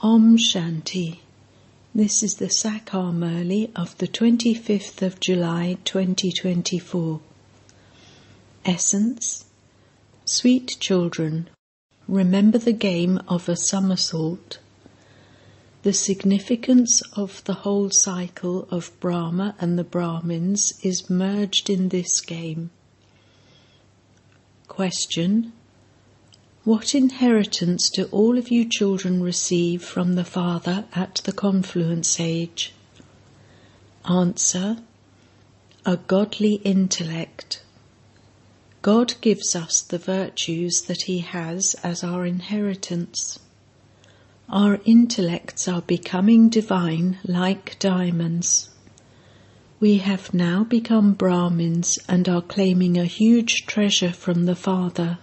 Om Shanti. This is the Sakar Murli of the 25th of July 2024. Essence. Sweet children, remember the game of a somersault. The significance of the whole cycle of Brahma and the Brahmins is merged in this game. Question. What inheritance do all of you children receive from the Father at the confluence age? Answer. A godly intellect. God gives us the virtues that He has as our inheritance. Our intellects are becoming divine like diamonds. We have now become Brahmins and are claiming a huge treasure from the Father.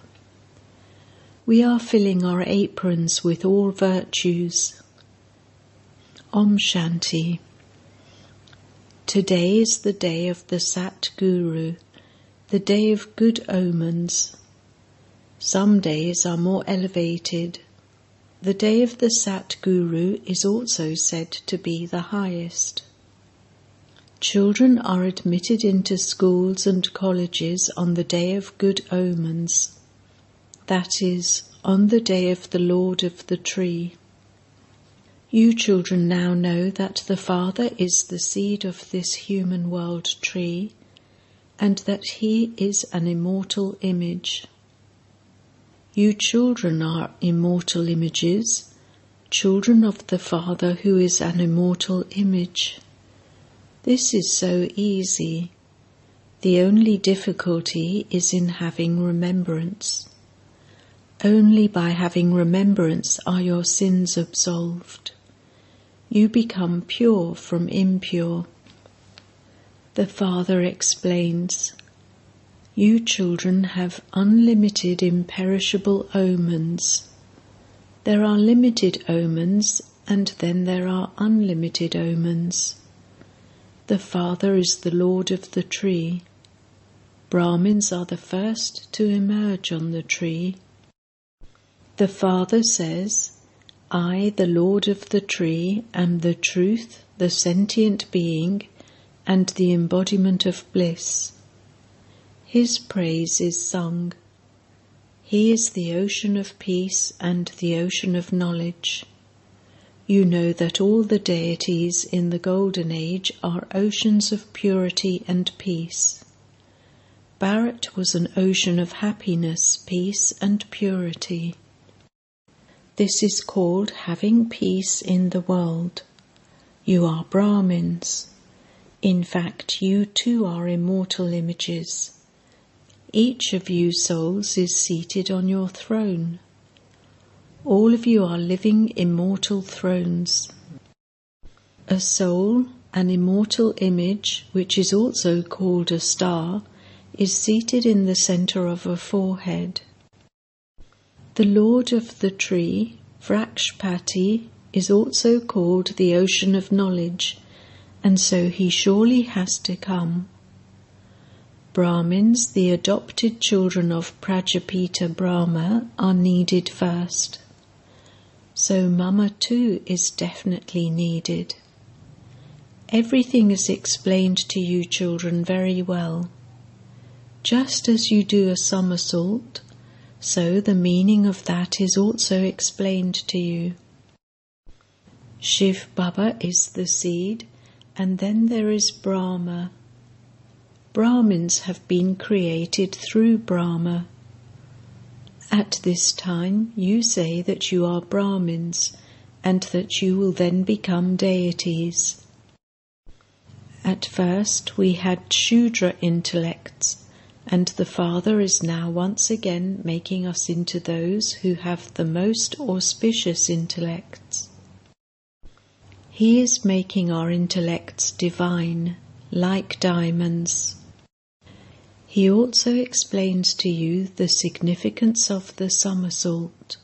We are filling our aprons with all virtues. Om Shanti. Today is the day of the Sat Guru, the day of good omens. Some days are more elevated. The day of the Sat Guru is also said to be the highest. Children are admitted into schools and colleges on the day of good omens. That is, on the day of the Lord of the Tree. You children now know that the Father is the seed of this human world tree, and that He is an immortal image. You children are immortal images, children of the Father who is an immortal image. This is so easy. The only difficulty is in having remembrance. Only by having remembrance are your sins absolved. You become pure from impure. The Father explains, you children have unlimited imperishable omens. There are limited omens and then there are unlimited omens. The Father is the Lord of the tree. Brahmins are the first to emerge on the tree. The Father says, I, the Lord of the tree, am the truth, the sentient being, and the embodiment of bliss. His praise is sung. He is the ocean of peace and the ocean of knowledge. You know that all the deities in the Golden Age are oceans of purity and peace. Bharat was an ocean of happiness, peace and purity. This is called having peace in the world. You are Brahmins. In fact, you too are immortal images. Each of you souls is seated on your throne. All of you are living immortal thrones. A soul, an immortal image, which is also called a star, is seated in the center of a forehead. The Lord of the tree, Vrakshpati, is also called the ocean of knowledge, and so he surely has to come. Brahmins, the adopted children of Prajapita Brahma, are needed first. So Mama too is definitely needed. Everything is explained to you children very well. Just as you do a somersault, so the meaning of that is also explained to you. Shivbaba is the seed, and then there is Brahma. Brahmins have been created through Brahma. At this time you say that you are Brahmins, and that you will then become deities. At first we had Shudra intellects, and the Father is now once again making us into those who have the most auspicious intellects. He is making our intellects divine, like diamonds. He also explains to you the significance of the somersault.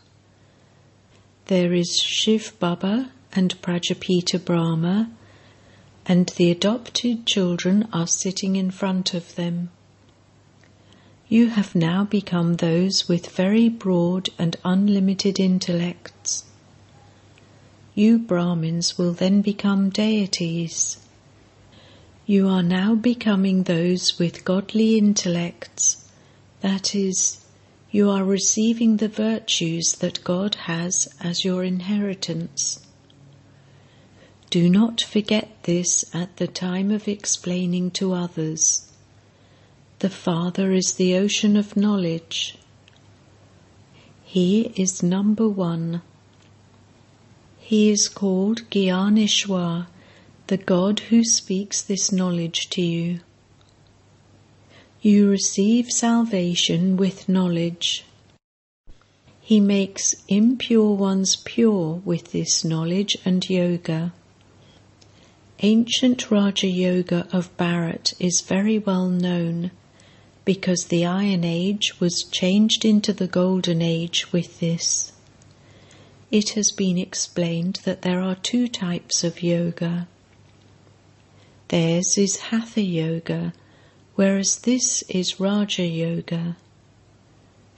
There is Shivbaba and Prajapita Brahma, and the adopted children are sitting in front of them. You have now become those with very broad and unlimited intellects. you Brahmins will then become deities. You are now becoming those with godly intellects, that is, you are receiving the virtues that God has as your inheritance. Do not forget this at the time of explaining to others. The Father is the ocean of knowledge. He is number one. He is called Gyaneshwar, the God who speaks this knowledge to you. You receive salvation with knowledge. He makes impure ones pure with this knowledge and yoga. Ancient Raja Yoga of Bharat is very well known because the Iron Age was changed into the Golden Age with this. It has been explained that there are two types of yoga. Theirs is Hatha Yoga, whereas this is Raja Yoga.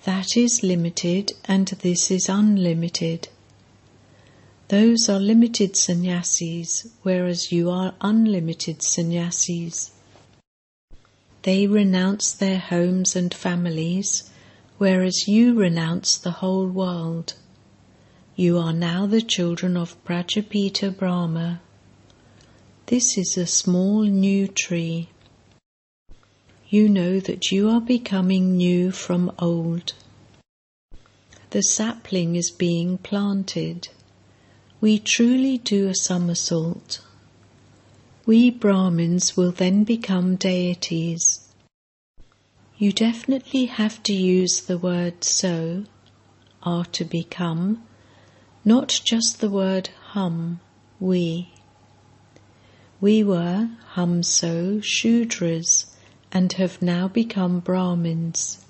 That is limited and this is unlimited. Those are limited sannyasis, whereas you are unlimited sannyasis. They renounce their homes and families, whereas you renounce the whole world. You are now the children of Prajapita Brahma. This is a small new tree. You know that you are becoming new from old. The sapling is being planted. We truly do a somersault. We Brahmins will then become deities. You definitely have to use the word so, are to become, not just the word hum, we. We were humso Shudras and have now become Brahmins.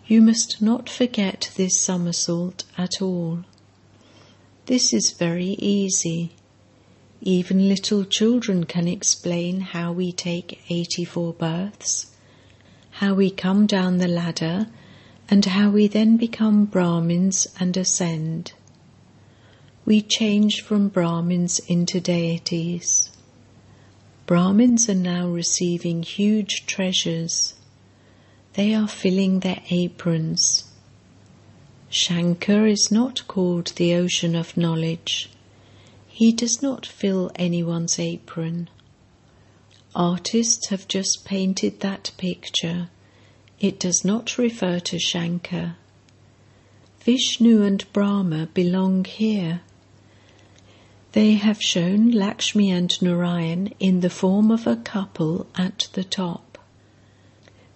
You must not forget this somersault at all. This is very easy. Even little children can explain how we take 84 births, how we come down the ladder, and how we then become Brahmins and ascend. We change from Brahmins into deities. Brahmins are now receiving huge treasures. They are filling their aprons. Shankar is not called the ocean of knowledge. He does not fill anyone's apron. Artists have just painted that picture. It does not refer to Shankar. Vishnu and Brahma belong here. They have shown Lakshmi and Narayan in the form of a couple at the top.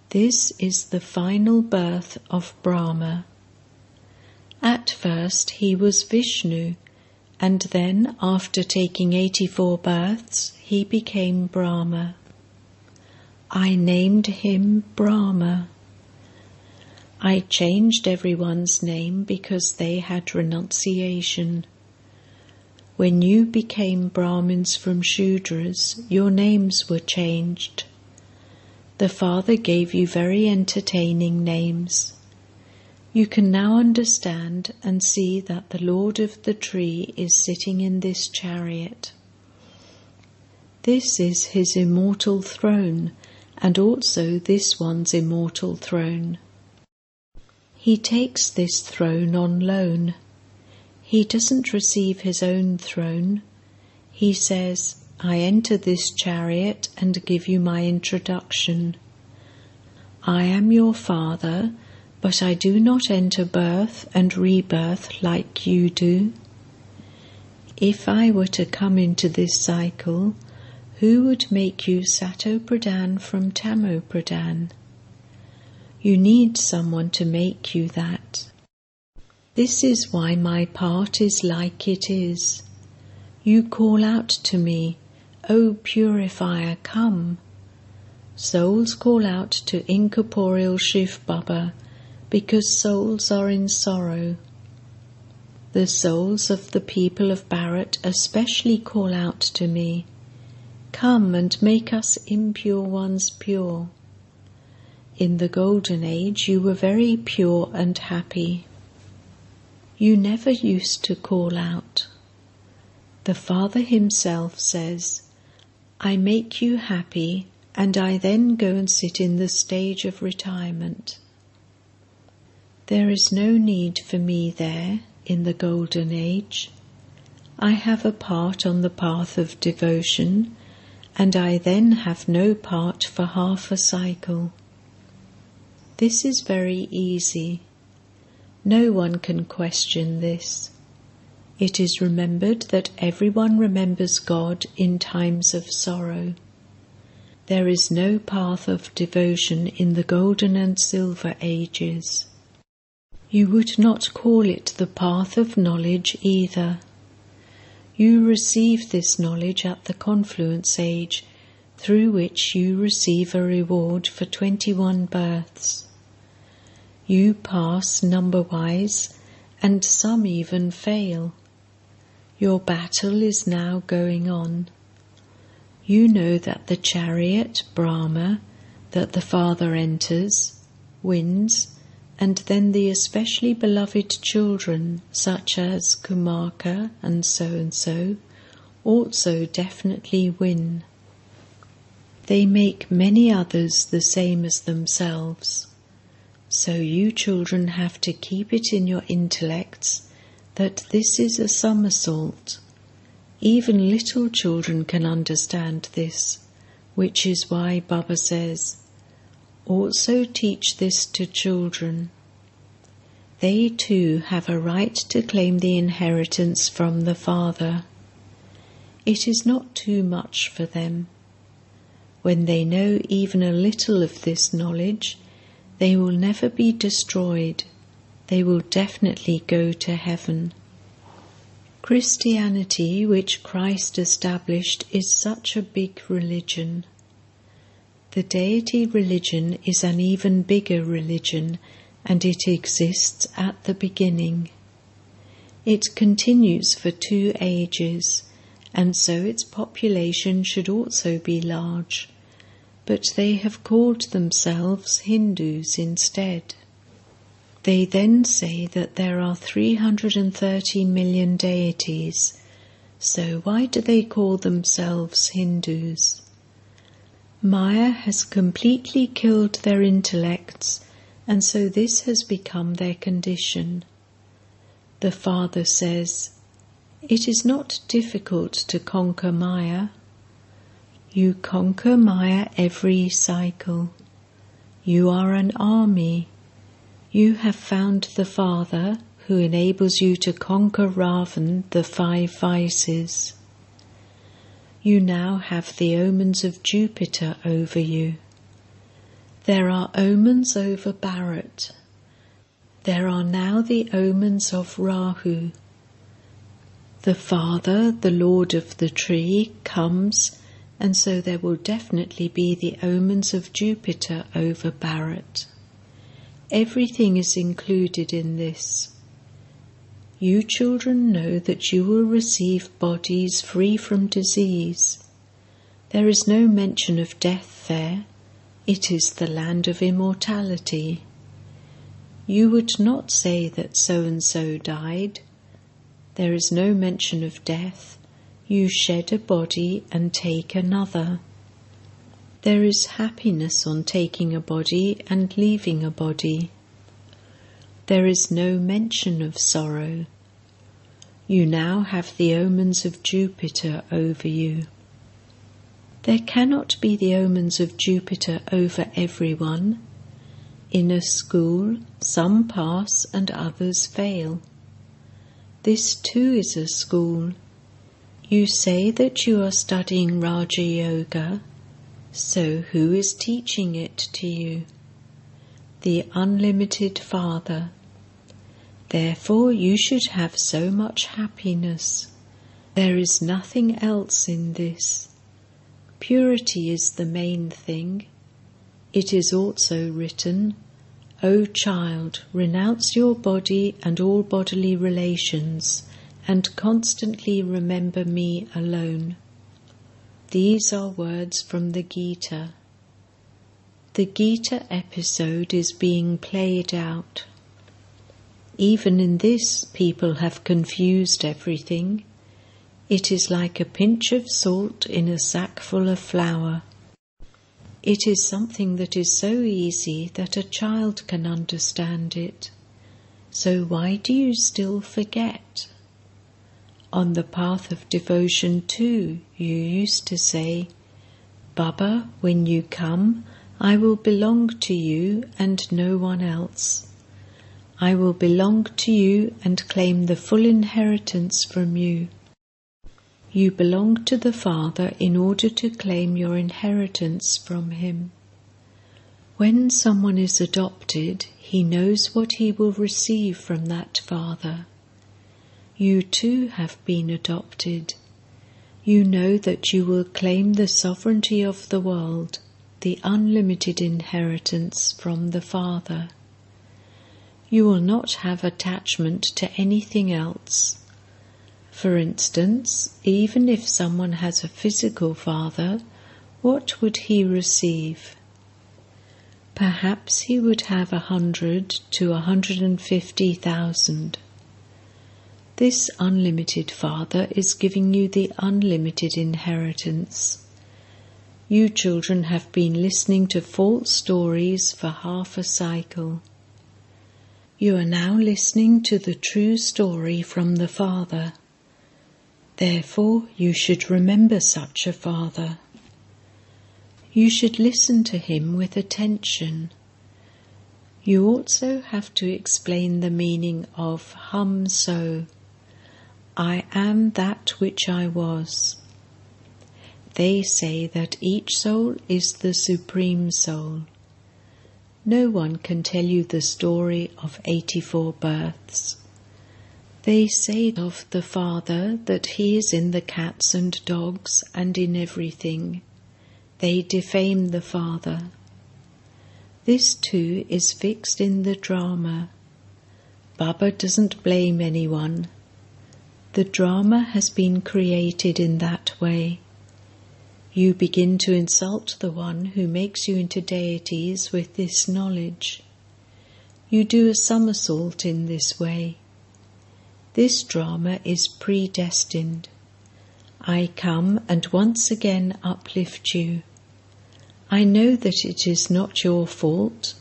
This is the final birth of Brahma. At first he was Vishnu, and then after taking 84 births he became Brahma. I named him Brahma. I changed everyone's name because they had renunciation. When you became Brahmins from Shudras, your names were changed. The Father gave you very entertaining names. You can now understand and see that the Lord of the tree is sitting in this chariot. This is his immortal throne, and also this one's immortal throne. He takes this throne on loan. He doesn't receive his own throne. He says, I enter this chariot and give you my introduction. I am your father, but I do not enter birth and rebirth like you do. If I were to come into this cycle, who would make you Sato Pradhan from Tamo Pradhan? You need someone to make you that. This is why my part is like it is. You call out to me, O purifier, come. Souls call out to incorporeal shivbaba, because souls are in sorrow. The souls of the people of Bharat especially call out to me, come and make us impure ones pure. In the Golden Age you were very pure and happy. You never used to call out. The Father himself says, "I make you happy, and I then go and sit in the stage of retirement." There is no need for me there in the golden age. I have a part on the path of devotion, and I then have no part for half a cycle. This is very easy. No one can question this. It is remembered that everyone remembers God in times of sorrow. There is no path of devotion in the golden and silver ages. You would not call it the path of knowledge either. You receive this knowledge at the confluence age, through which you receive a reward for 21 births. You pass number-wise, and some even fail. Your battle is now going on. You know that the chariot, Bramha, that the Father enters, wins, and then the especially beloved children, such as Kumaka and so, also definitely win. They make many others the same as themselves. So you children have to keep it in your intellects that this is a somersault. Even little children can understand this, which is why Baba says, "Also teach this to children." They too have a right to claim the inheritance from the Father. It is not too much for them. When they know even a little of this knowledge, they will never be destroyed. They will definitely go to heaven. Christianity, which Christ established, is such a big religion. The deity religion is an even bigger religion, and it exists at the beginning. It continues for 2 ages, and so its population should also be large, but they have called themselves Hindus instead. They then say that there are 330 million deities, so why do they call themselves Hindus? Maya has completely killed their intellects, and so this has become their condition. The Father says, "It is not difficult to conquer Maya. You conquer Maya every cycle. You are an army. You have found the Father who enables you to conquer Ravan, the 5 vices. You now have the omens of Jupiter over you. There are omens over Bharat. There are now the omens of Rahu. The Father, the Lord of the tree, comes, and so there will definitely be the omens of Jupiter over Bharat. Everything is included in this. You children know that you will receive bodies free from disease. There is no mention of death there. It is the land of immortality. You would not say that so-and-so died. There is no mention of death. You shed a body and take another. There is happiness on taking a body and leaving a body. There is no mention of sorrow. You now have the omens of Jupiter over you. There cannot be the omens of Jupiter over everyone. In a school, some pass and others fail. This too is a school. You say that you are studying Raja Yoga. So who is teaching it to you? The unlimited Father. Therefore you should have so much happiness. There is nothing else in this. Purity is the main thing. It is also written, "O child, renounce your body and all bodily relations, and constantly remember me alone." These are words from the Gita. The Gita episode is being played out. Even in this, people have confused everything. It is like a pinch of salt in a sack full of flour. It is something that is so easy that a child can understand it. So why do you still forget? On the path of devotion too, you used to say, Baba, when you come, I will belong to you and no one else. I will belong to you and claim the full inheritance from you. You belong to the Father in order to claim your inheritance from Him. When someone is adopted, he knows what he will receive from that Father. You too have been adopted. You know that you will claim the sovereignty of the world, the unlimited inheritance from the Father. You will not have attachment to anything else. For instance, even if someone has a physical father, what would he receive? Perhaps he would have 100 to 150,000. This unlimited Father is giving you the unlimited inheritance. You children have been listening to false stories for half a cycle. You are now listening to the true story from the Father. Therefore, you should remember such a Father. You should listen to him with attention. You also have to explain the meaning of hum so. I am that which I was. They say that each soul is the Supreme Soul. No one can tell you the story of 84 births. They say of the Father that he is in the cats and dogs and in everything. They defame the Father. This too is fixed in the drama. Baba doesn't blame anyone. The drama has been created in that way. You begin to insult the one who makes you into deities with this knowledge. You do a somersault in this way. This drama is predestined. I come and once again uplift you. I know that it is not your fault.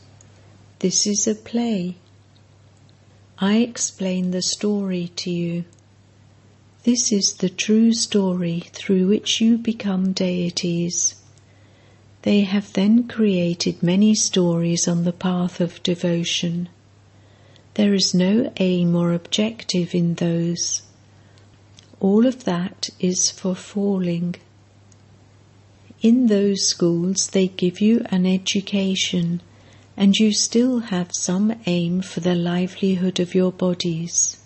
This is a play. I explain the story to you. This is the true story through which you become deities. They have then created many stories on the path of devotion. There is no aim or objective in those. All of that is for falling. In those schools they give you an education, and you still have some aim for the livelihood of your bodies.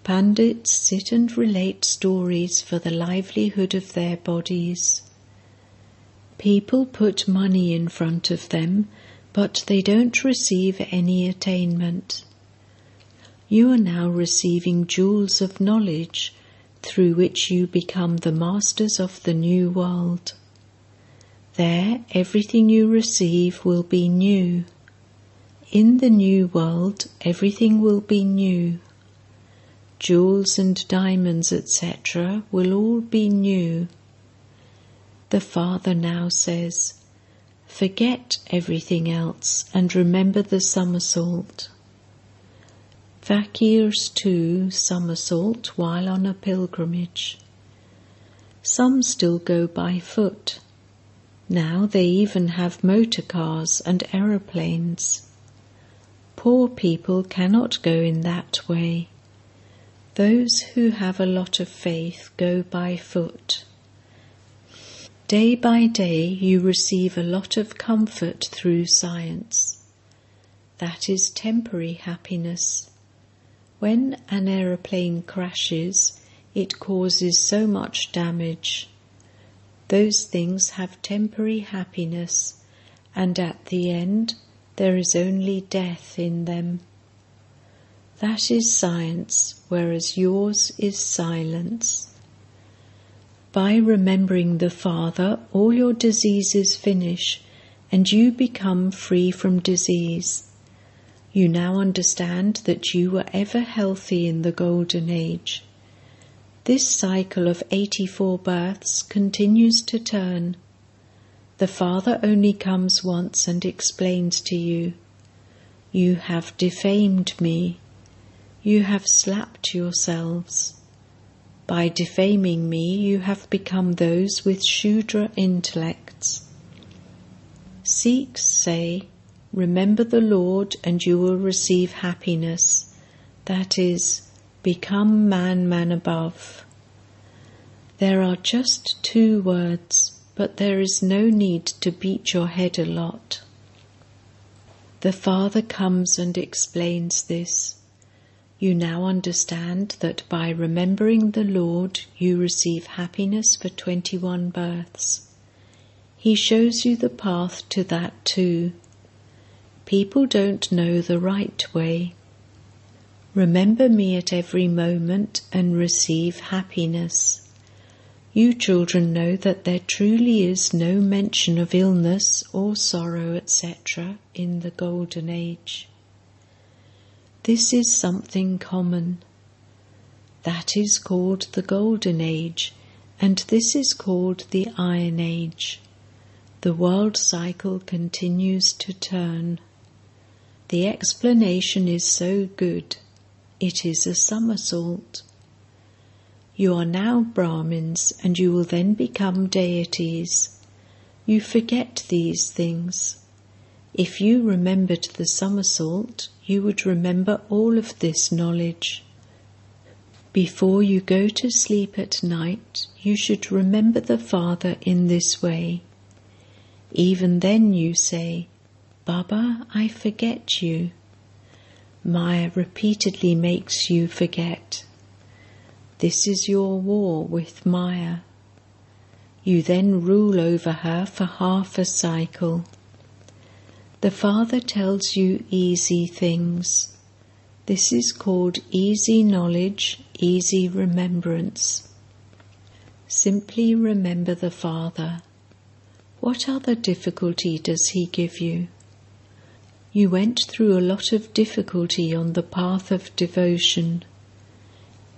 Pandits sit and relate stories for the livelihood of their bodies. People put money in front of them, but they don't receive any attainment. You are now receiving jewels of knowledge through which you become the masters of the new world. There, everything you receive will be new. In the new world, everything will be new. Jewels and diamonds, etc., will all be new. The Father now says, forget everything else and remember the somersault. Fakirs too somersault while on a pilgrimage. Some still go by foot. Now they even have motor cars and aeroplanes. Poor people cannot go in that way. Those who have a lot of faith go by foot. Day by day you receive a lot of comfort through science. That is temporary happiness. When an aeroplane crashes, it causes so much damage. Those things have temporary happiness, and at the end there is only death in them. That is science, whereas yours is silence. By remembering the Father, all your diseases finish, and you become free from disease. You now understand that you were ever healthy in the Golden Age. This cycle of 84 births continues to turn. The Father only comes once and explains to you, "You have defamed me. You have slapped yourselves. By defaming me, you have become those with Shudra intellects." Sikhs say, "Remember the Lord and you will receive happiness." That is, become man above. There are just 2 words, but there is no need to beat your head a lot. The Father comes and explains this. You now understand that by remembering the Lord you receive happiness for 21 births. He shows you the path to that too. People don't know the right way. Remember me at every moment and receive happiness. You children know that there truly is no mention of illness or sorrow, etc. in the Golden Age. This is something common. That is called the Golden Age, and this is called the Iron Age. The world cycle continues to turn. The explanation is so good. It is a somersault. You are now Brahmins, and you will then become deities. You forget these things. If you remembered the somersault, you would remember all of this knowledge. Before you go to sleep at night, you should remember the Father in this way. Even then you say, "Baba, I forget you." Maya repeatedly makes you forget. This is your war with Maya. You then rule over her for half a cycle. The Father tells you easy things. This is called easy knowledge, easy remembrance. Simply remember the Father. What other difficulty does He give you? You went through a lot of difficulty on the path of devotion.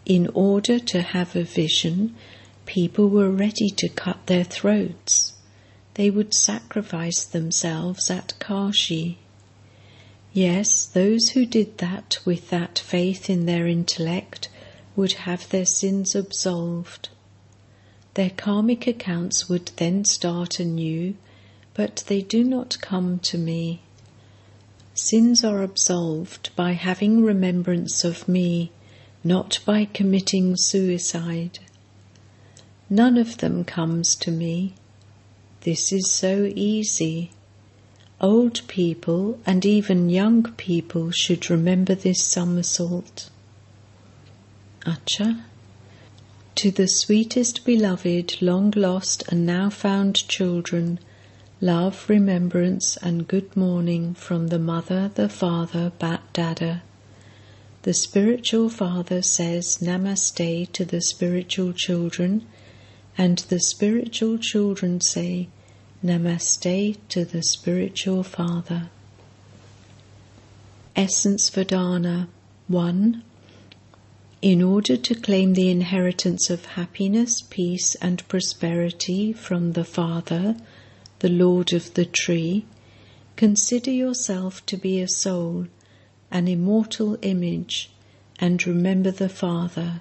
In order to have a vision, people were ready to cut their throats. They would sacrifice themselves at Kashi. Yes, those who did that with that faith in their intellect would have their sins absolved. Their karmic accounts would then start anew, but they do not come to me. Sins are absolved by having remembrance of me, not by committing suicide. None of them comes to me. This is so easy. Old people and even young people should remember this somersault. Acha. To the sweetest beloved, long lost and now found children, love, remembrance and good morning from the Mother, the Father, BapDada. The spiritual father says Namaste to the spiritual children, and the spiritual children say Namaste to the spiritual father. Essence Vedana 1. In order to claim the inheritance of happiness, peace and prosperity from the Father, the Lord of the tree, consider yourself to be a soul, an immortal image, and remember the Father.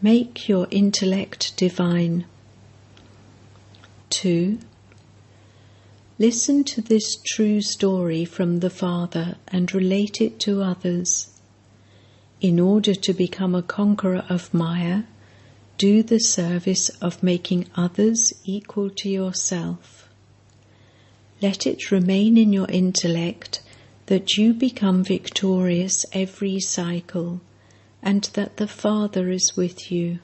Make your intellect divine. 2. Listen to this true story from the Father and relate it to others. In order to become a conqueror of Maya, do the service of making others equal to yourself. Let it remain in your intellect that you become victorious every cycle, and that the Father is with you.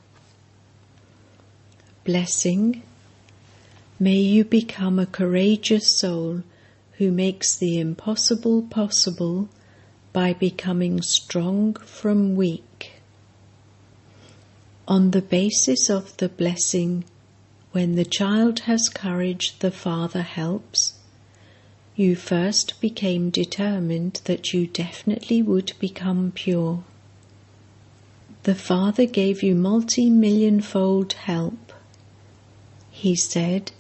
Blessing. May you become a courageous soul who makes the impossible possible by becoming strong from weak. On the basis of the blessing, when the child has courage, the Father helps. You first became determined that you definitely would become pure. The Father gave you multi-million-fold help. He said,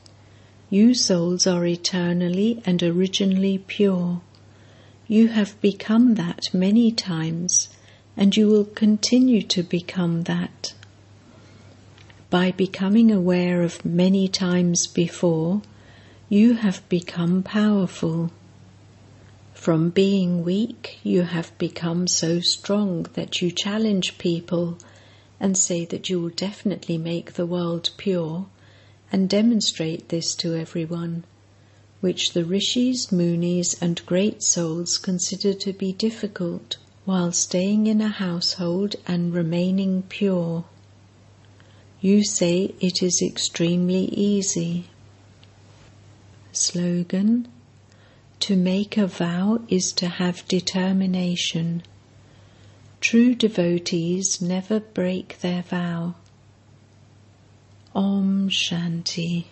"You souls are eternally and originally pure. You have become that many times, and you will continue to become that. By becoming aware of many times before, you have become powerful. From being weak, you have become so strong that you challenge people and say that you will definitely make the world pure and demonstrate this to everyone, which the rishis, munis and great souls consider to be difficult while staying in a household and remaining pure. You say it is extremely easy." Slogan: To make a vow is to have determination. True devotees never break their vow. Om Shanti.